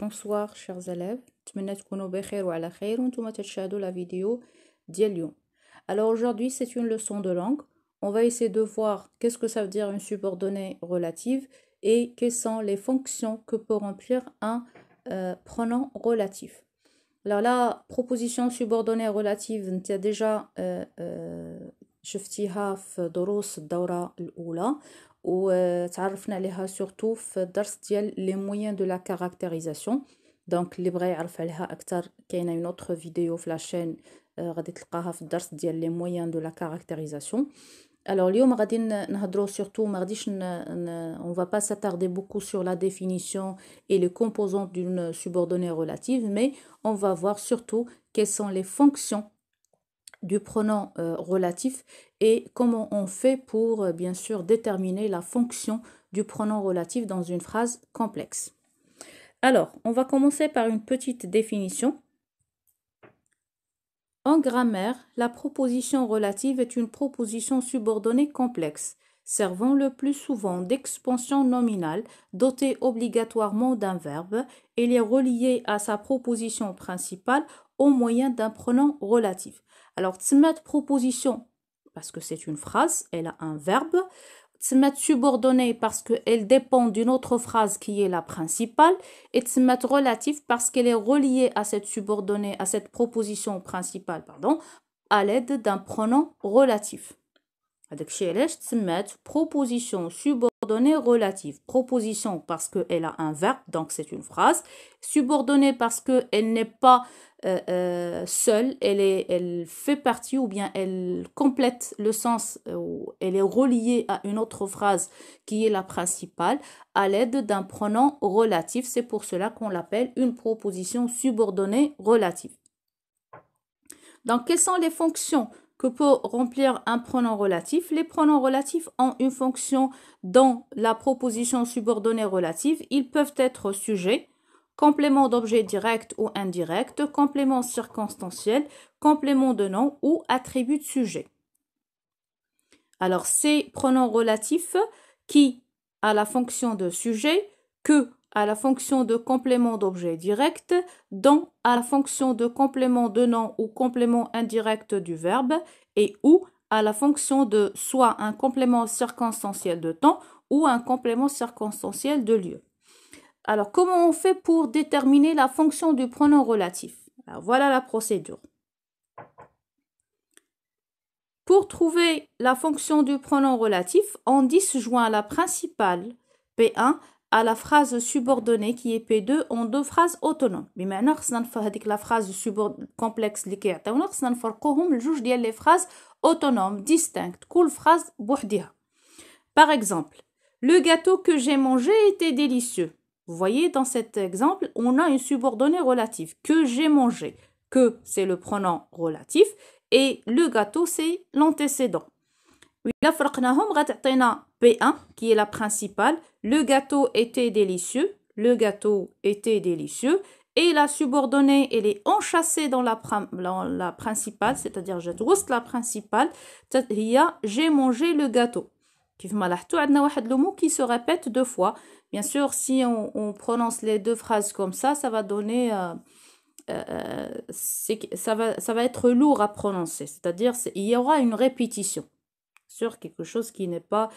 Bonsoir chers élèves, نتمنى تكونوا بخير وعلى خير وانتم تشاهدوا la vidéo ديال اليوم. Alors aujourd'hui c'est une leçon de langue. On va essayer de voir qu'est-ce que ça veut dire une subordonnée relative et quelles sont les fonctions que peut remplir un pronom relatif. Alors la proposition subordonnée relative انت déjà شفتيها في دروس الدورة الأولى وتعرفنا عليها surtout في الدرس ديال les moyens de la caractérisation. donc اللي بغى يعرف عليها أكثر كاينة une autre vidéo في la chaîne غادي تلقاها في الدرس ديال les moyens de la caractérisation. Alors اليوم غادي نهضروا surtout ما غاديش on va pas s'attarder beaucoup sur la définition et les composantes d'une subordonnée relative, mais on va voir surtout quelles sont les fonctions du pronom relatif et comment on fait pour bien sûr déterminer la fonction du pronom relatif dans une phrase complexe. Alors, on va commencer par une petite définition. En grammaire, la proposition relative est une proposition subordonnée complexe, servant le plus souvent d'expansion nominale, dotée obligatoirement d'un verbe, et est reliée à sa proposition principale au moyen d'un pronom relatif. Alors, tsemat proposition, parce que c'est une phrase, elle a un verbe. Tsemat subordonnée parce qu'elle dépend d'une autre phrase qui est la principale. Et tsemat relatif parce qu'elle est reliée à cette subordonnée, à cette proposition principale, à l'aide d'un pronom relatif. Avec tsemat proposition subordonnée relative. Proposition parce qu'elle a un verbe, donc c'est une phrase. Subordonnée parce qu'elle n'est pas seule, elle fait partie ou bien elle complète le sens, elle est reliée à une autre phrase qui est la principale à l'aide d'un pronom relatif. C'est pour cela qu'on l'appelle une proposition subordonnée relative. Donc, quelles sont les fonctions que peut remplir un pronom relatif? Les pronoms relatifs ont une fonction dans la proposition subordonnée relative. Ils peuvent être sujet, complément d'objet direct ou indirect, complément circonstanciel, complément de nom ou attribut de sujet. Alors, ces pronoms relatifs qui a la fonction de sujet, que à la fonction de complément d'objet direct, dont à la fonction de complément de nom ou complément indirect du verbe, et ou à la fonction de soit un complément circonstanciel de temps ou un complément circonstanciel de lieu. Alors, comment on fait pour déterminer la fonction du pronom relatif? Alors, voilà la procédure. Pour trouver la fonction du pronom relatif, on disjoint la principale P1 à la phrase subordonnée qui est P2 en deux phrases autonomes. بمعنى خصنا نفرق هذيك la phrase complexe اللي كيعطيونا خصنا نفرقوهم لجوج ديال les phrases autonomes distinctes كل phrase بوحدها. Par exemple, le gâteau que j'ai mangé était délicieux. Vous voyez, dans cet exemple, on a une subordonnée relative. Que j'ai mangé. Que, c'est le pronom relatif. Et le gâteau, c'est l'antécédent. Là, فرقناهم غتعطينا P1, qui est la principale. Le gâteau était délicieux. Le gâteau était délicieux. Et la subordonnée, elle est enchâssée dans la principale, c'est-à-dire je trouve la principale. J'ai mangé le gâteau. كيف ما لاحظتوا عندنا واحد le mot qui se répète deux fois. Bien sûr, si on prononce les deux phrases comme ça va donner ça va être lourd à prononcer, c'est-à-dire il y aura une répétition sur quelque chose qui n'est pas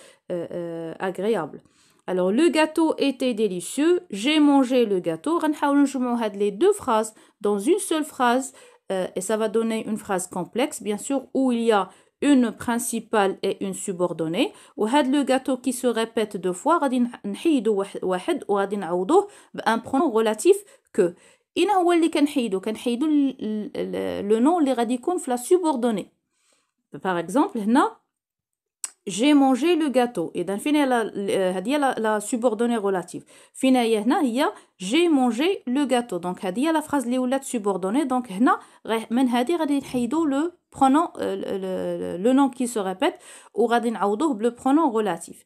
agréable. Alors, le gâteau était délicieux, j'ai mangé le gâteau. غنحاولوا نجمعوا هاد les deux phrases dans une seule phrase et ça va donner une phrase complexe, bien sûr, où il y a une principale et une subordonnée. وهاد le gâteau qui se répète deux fois غادي نحيدوا واحد وغادي نعوضوه بان pronom relatif que. إنا هو اللي كنحيدو le nom اللي غادي يكون في la subordonnée. Par exemple, هنا j'ai mangé le gâteau. إذا فين هذه la subordonnée relative. فين هي هنا هي j'ai mangé le gâteau. Donc هذه la phrase اللي ولات subordonnée. Donc هنا من هذه غادي نحيدو le pronom le nom qui se répète وغادي نعوضوه le pronom relatif.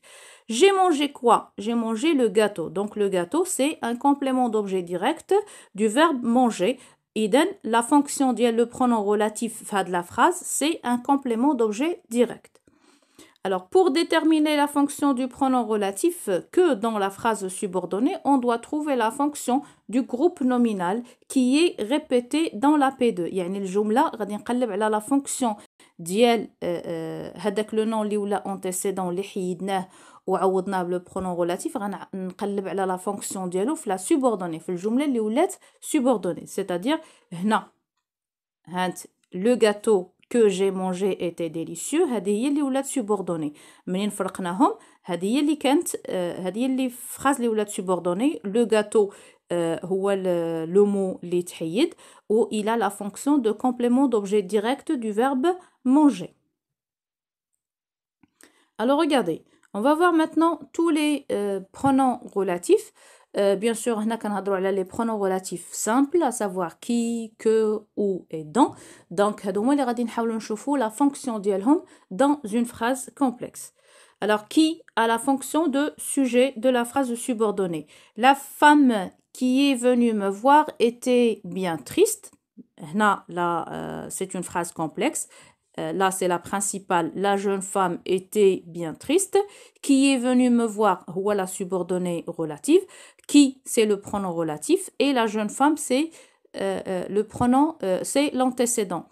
J'ai mangé quoi? J'ai mangé le gâteau. Donc le gâteau, c'est un complément d'objet direct du verbe manger. Idem, la fonction le pronom relatif de la phrase, c'est un complément d'objet direct. Alors, pour déterminer la fonction du pronom relatif que dans la phrase subordonnée, on doit trouver la fonction du groupe nominal qui est répétée dans la P2. يعني الجملة غادي نقلب على la fonction ديال هذاك لو نون اللي ولا antécédent اللي حيدناه وعوضناه بلو برونون غولاتيف غنقلب على لا فونكسيون ديالو في لا سوبوردوني في الجمله اللي ولات سوبوردوني c'est-à-dire هنا هانت لو غاتو que j'ai mangé était délicieux هذه هي اللي ولات سوبوردوني منين فرقناهم هذه هي اللي كانت هذه هي اللي فراز اللي ولات سوبوردوني لو غاتو هو لو مو اللي تحيد و il a la fonction de complément d'objet direct du verbe manger. Alors regardez, on va voir maintenant tous les pronoms relatifs. Bien sûr, on a les pronoms relatifs simples, à savoir qui, que, où et dans. Donc, on va la fonction d'yelhom dans une phrase complexe. Alors, qui a la fonction de sujet de la phrase subordonnée. La femme qui est venue me voir était bien triste. Là, c'est une phrase complexe. Là, c'est la principale. La jeune femme était bien triste. Qui est venu me voir, ou la subordonnée relative. Qui, c'est le pronom relatif. Et la jeune femme, c'est le pronom, c'est l'antécédent.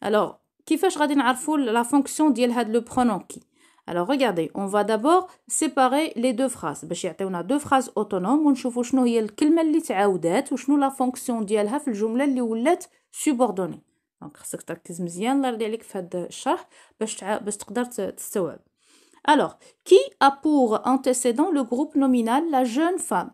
Alors, كيفاش غادي نعرفوا la fonction ديال هاد le pronom qui. Alors, regardez, on va d'abord séparer les deux phrases. باش يعطيونا deux phrases autonomes ونشوفوا شنو هي الكلمة اللي تعاودات وشنو la fonction ديالها في الجملة اللي ولات subordonnée. دونك خصك تركز مزيان الله يرضي عليك في هذا الشرح باش تقدر تستوعب. Alors, qui a pour antécédent le groupe nominal la jeune femme?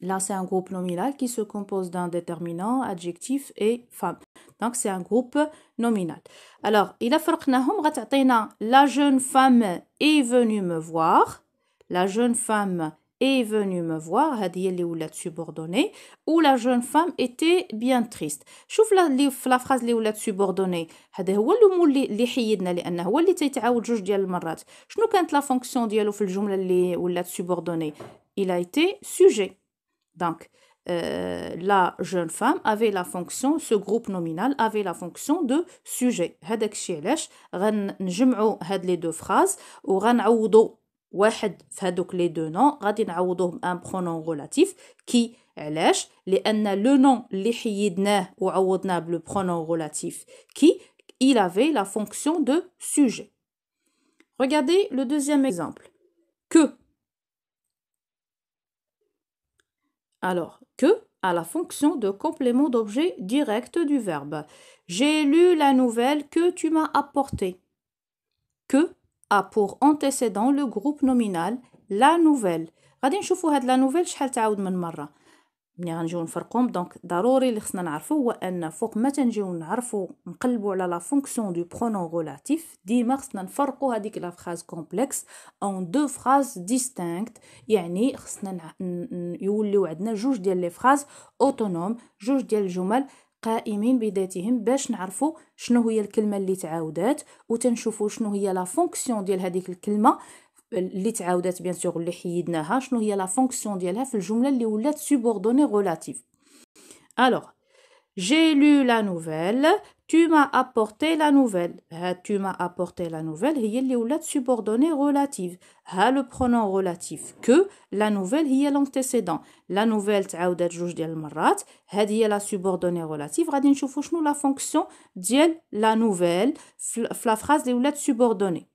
Là, c'est un groupe nominal qui se compose d'un déterminant, adjectif et femme. Donc, c'est un groupe nominal. Alors, il a فرقناهم غتعطينا la jeune femme est venue me voir. La jeune femme est venue me voir, هذه هي اللي ولات subordonnée, ou la jeune femme était bien triste. شوف la phrase اللي ولات subordonnée, هذا هو المو اللي حيدنا لأنه هو اللي تيتعاود جوج ديال المرات. شنو كانت la fonction ديالو في الجملة اللي ولات subordonnée? Il a été sujet. Donc, la jeune femme avait la fonction, ce groupe nominal avait la fonction de sujet. هذاك الشيء علاش غنجمعوا هاد les deux phrases وغنعوضوا واحد في هادوك لي دو نون غادي نعوضوه بان برونون غولاتيف كي علاش لان لو نون اللي حيدناه وعوضناه بلو برونون غولاتيف كي il avait la fonction de sujet. Regardez le deuxième exemple. Que. Alors, que a la fonction de complément d'objet direct du verbe. J'ai lu la nouvelle que tu m'as apportée. Que a pour antécédent le groupe nominal la nouvelle. غادي نشوفوا هاد la nouvelle شحال تعاود من مرة. ملي غنجيو نفرقهم دونك ضروري اللي خصنا نعرفو هو ان فوق ما تنجيو نعرفو نقلبوا على لا فونكسيون دو برونون غولاتيف ديما خصنا نفرقوا هذيك لا فراز كومبلكس اون دو فراز ديستينكت يعني خصنا يوليو عندنا جوج ديال لي فراز اوتونوم جوج ديال الجمل قائمين بذاتهم باش نعرفوا شنو هي الكلمه اللي تعاودات وتنشوفوا شنو هي لا فونكسيون ديال هذيك الكلمه اللي تعاودات بيان سور اللي حيدناها شنو هي لا فونكسيون ديالها في الجمله اللي ولات سوبوردوني غولاتيف. Alors, j'ai lu la nouvelle, tu m'as apporté la nouvelle. Tu m'as apporté la nouvelle هي اللي ولات سوبوردوني غولاتيف. ها لو برونون غولاتيف que la nouvelle هي l'antécédent. La nouvelle تعاودات جوج ديال المرات هذه هي لا سوبوردوني غولاتيف. غادي نشوفوا شنو لا فونكسيون ديال la nouvelle في لا فراز اللي ولات سوبوردوني.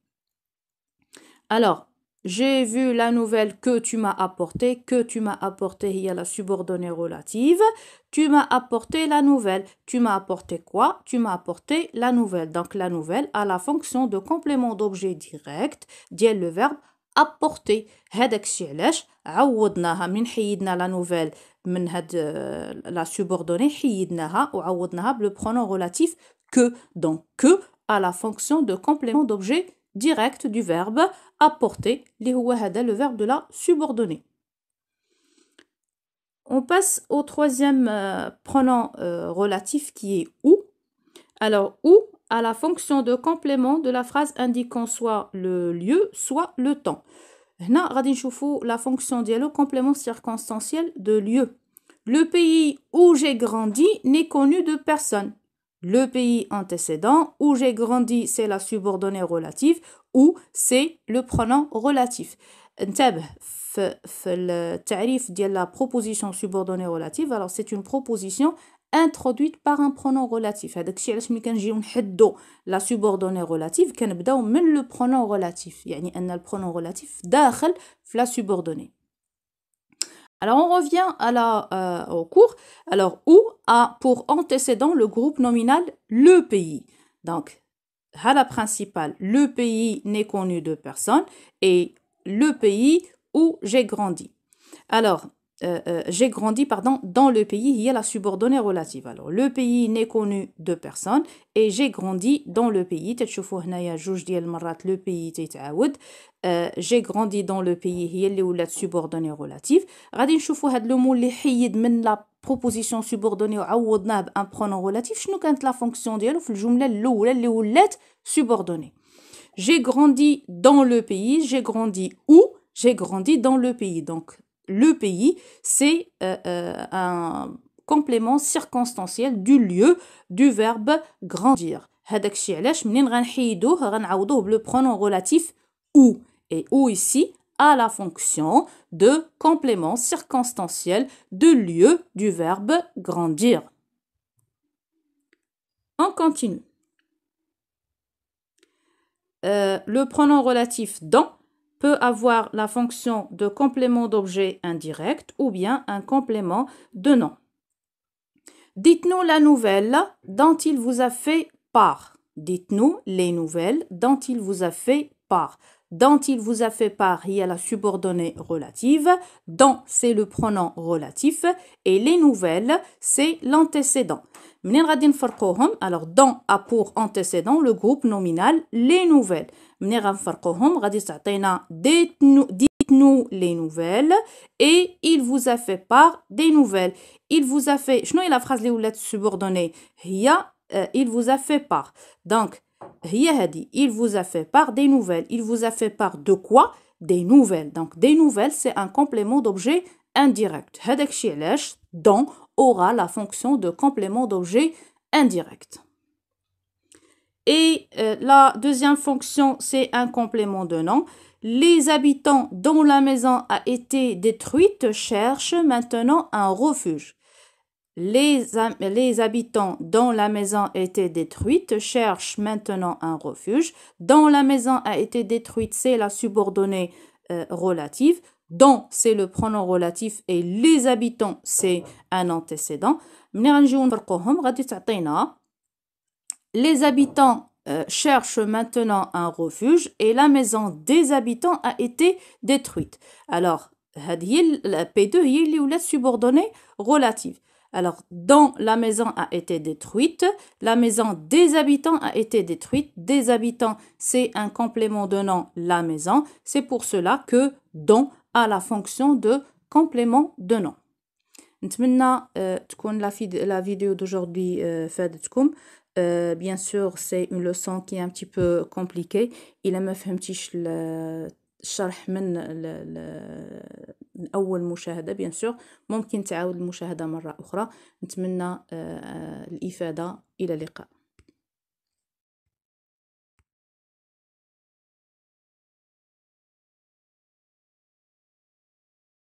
Alors, j'ai vu la nouvelle que tu m'as apportée. Que tu m'as apporté, il y a la subordonnée relative. Tu m'as apporté la nouvelle. Tu m'as apporté quoi? Tu m'as apporté la nouvelle. Donc, la nouvelle a la fonction de complément d'objet direct, ديال le verbe apporter. هذاك الشيء علاش عوضناها من حيدنا la nouvelle من هاد la subordonnée حيدناها وعوضناها بلو pronom relatif que. Donc, que a la fonction de complément d'objet direct du verbe apporter, اللي هو هذا le verbe de la subordonnée. On passe au troisième pronom relatif qui est où. Alors, où a la fonction de complément de la phrase indiquant soit le lieu, soit le temps. هنا غادي نشوفوا la fonction ديالو complément circonstanciel de lieu. Le pays où j'ai grandi n'est connu de personne. le pays antécédent. Où j'ai grandi, c'est la subordonnée relative. Où c'est le pronom relatif. انتبه في التعريف ديال la proposition subordonnée relative. Alors c'est une proposition introduite par un pronom relatif. هذاك الشيء علاش ملي كنجيو نحدو la subordonnée relative كنبداو من le pronom relatif. يعني ان البرونون relatif داخل في la subordonnée. Alors, on revient au cours. Alors, où a pour antécédent le groupe nominal le pays. Donc, à la principale, le pays n'est connu de personne et le pays où j'ai grandi. Alors, j'ai grandi, pardon, dans le pays, il y a la subordonnée relative. Alors, le pays n'est connu de personne et j'ai grandi dans le pays. تتشوفوا هنايا جوج ديال المرات le pays تيتعاود. j'ai grandi dans le pays هي اللي ولات subordonnée relative. غادي نشوفوا هاد لو مو اللي حيد من لا proposition subordonnée وعوضناه بان pronom relatif. شنو كانت لا فونكسيون ديالو في الجمله الاولى اللي ولات subordonnée. J'ai grandi dans le pays, j'ai grandi où? J'ai grandi dans le pays. Donc, le pays, c'est un complément circonstanciel du lieu du verbe grandir. هذاك الشيء علاش منين غنحيدوه غنعوضوه بلو pronom relatif où. Et où ici a la fonction de complément circonstanciel de lieu du verbe grandir. On continue. Le pronom relatif dans peut avoir la fonction de complément d'objet indirect ou bien un complément de nom. Dites-nous la nouvelle dont il vous a fait part. Dites-nous les nouvelles dont il vous a fait part. Dont il vous a fait part, il y a la subordonnée relative. Dont, c'est le pronom relatif. Et les nouvelles, c'est l'antécédent. منين غادي نفرقوهم؟ alors dans a pour antécédent le groupe nominal les nouvelles. منين غنفرقوهم غادي تعطينا dites-nous les nouvelles et il vous a fait part des nouvelles. Il vous a fait شنو هي la phrase اللي ولات subordonnée؟ هي il vous a fait part. donc هي هذه il vous a fait part des nouvelles. Il vous a fait part de quoi? Des nouvelles. donc des nouvelles c'est un complément d'objet indirect. هذاك الشيء علاش dans aura la fonction de complément d'objet indirect. Et la deuxième fonction, c'est un complément de nom. Les habitants dont la maison a été détruite cherchent maintenant un refuge. Les habitants dont la maison a été détruite cherchent maintenant un refuge. Dont la maison a été détruite, c'est la subordonnée relative. Dont, c'est le pronom relatif et les habitants, c'est un antécédent. Les habitants cherchent maintenant un refuge et la maison des habitants a été détruite. Alors, la P2 est la subordonnée relative. Alors, dans la maison a été détruite, la maison des habitants a été détruite. Des habitants, c'est un complément de nom, la maison. C'est pour cela que dans a la fonction de complément de nom. نتمنى تكون la vidéo d'aujourd'hui فادتكم. Bien sûr, c'est une leçon qui est un petit peu compliquée. إلا ما فهمتيش الشرح من أول مشاهدة bien sûr ممكن تعاود المشاهدة مرة أخرى. نتمنى الإفادة. إلى اللقاء.